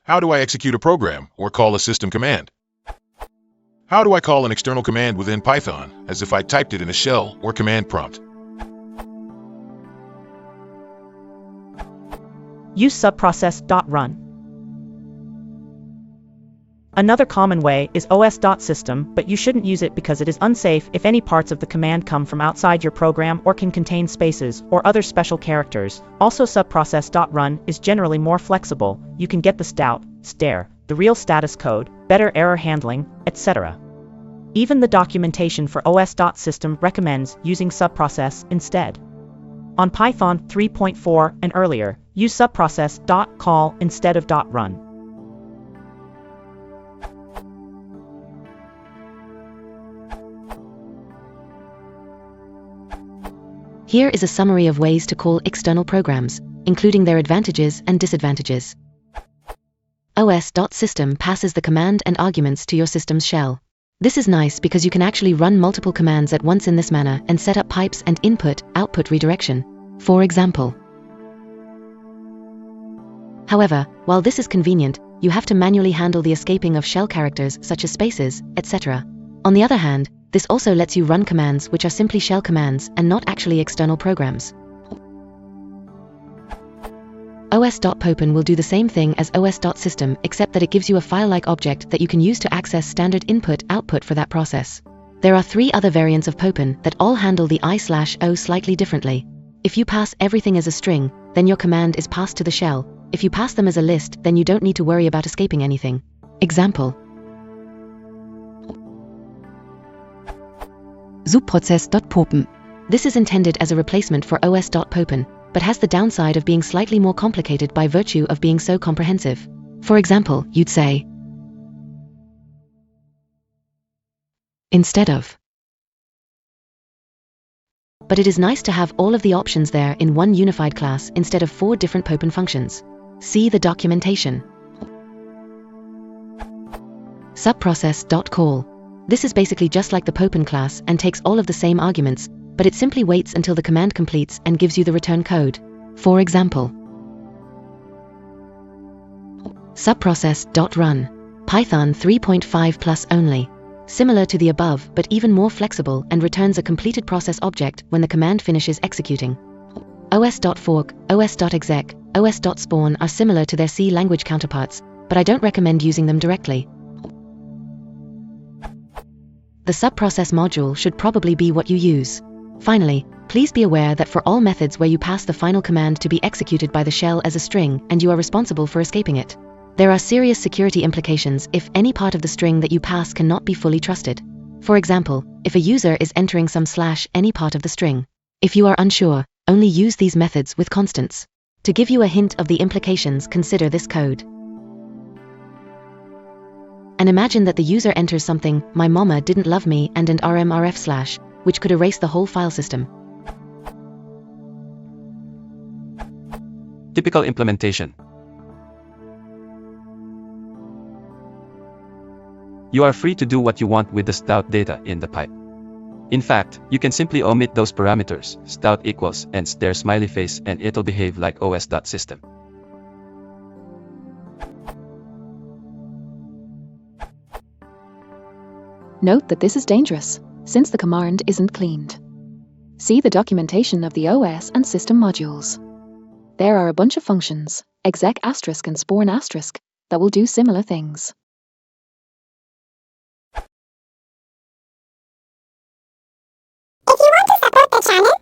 How do I execute a program or call a system command? How do I call an external command within Python, as if I typed it in a shell or command prompt? Use subprocess.run. Another common way is os.system, but you shouldn't use it because it is unsafe if any parts of the command come from outside your program or can contain spaces or other special characters. Also, subprocess.run is generally more flexible. You can get the stout, stare, the real status code, better error handling, etc. Even the documentation for os.system recommends using subprocess instead. On Python 3.4 and earlier, use subprocess.call instead of .run. Here is a summary of ways to call external programs, including their advantages and disadvantages. os.system passes the command and arguments to your system's shell. This is nice because you can actually run multiple commands at once in this manner and set up pipes and input-output redirection, for example. However, while this is convenient, you have to manually handle the escaping of shell characters such as spaces, etc. On the other hand, this also lets you run commands which are simply shell commands and not actually external programs. os.Proton will do the same thing as os.system, except that it gives you a file-like object that you can use to access standard input-output for that process. There are 3 other variants of Proton that all handle the I/O slightly differently. If you pass everything as a string, then your command is passed to the shell. If you pass them as a list, then you don't need to worry about escaping anything. Example: subprocess.Proton. This is intended as a replacement for os.Proton, but has the downside of being slightly more complicated by virtue of being so comprehensive. For example, you'd say, instead of. But it is nice to have all of the options there in one unified class instead of 4 different Proton functions. See the documentation. Subprocess.call. This is basically just like the Proton class and takes all of the same arguments, but it simply waits until the command completes and gives you the return code. For example, subprocess.run. Python 3.5 plus only. Similar to the above, but even more flexible and returns a completed process object when the command finishes executing. os.fork, os.exec, os.spawn are similar to their C language counterparts, but I don't recommend using them directly. The subprocess module should probably be what you use. Finally, please be aware that for all methods where you pass the final command to be executed by the shell as a string and you are responsible for escaping it, there are serious security implications if any part of the string that you pass cannot be fully trusted. For example, if a user is entering some / any part of the string. If you are unsure, only use these methods with constants. To give you a hint of the implications, consider this code. And imagine that the user enters something, my mama didn't love me, and an rmrf/, which could erase the whole file system. Typical implementation. You are free to do what you want with the stout data in the pipe. In fact, you can simply omit those parameters, stout equals and stare smiley face, and it'll behave like os.system. Note that this is dangerous, since the command isn't cleaned. See the documentation of the OS and system modules. There are a bunch of functions, exec * and spawn *, that will do similar things. If you want to support the channel,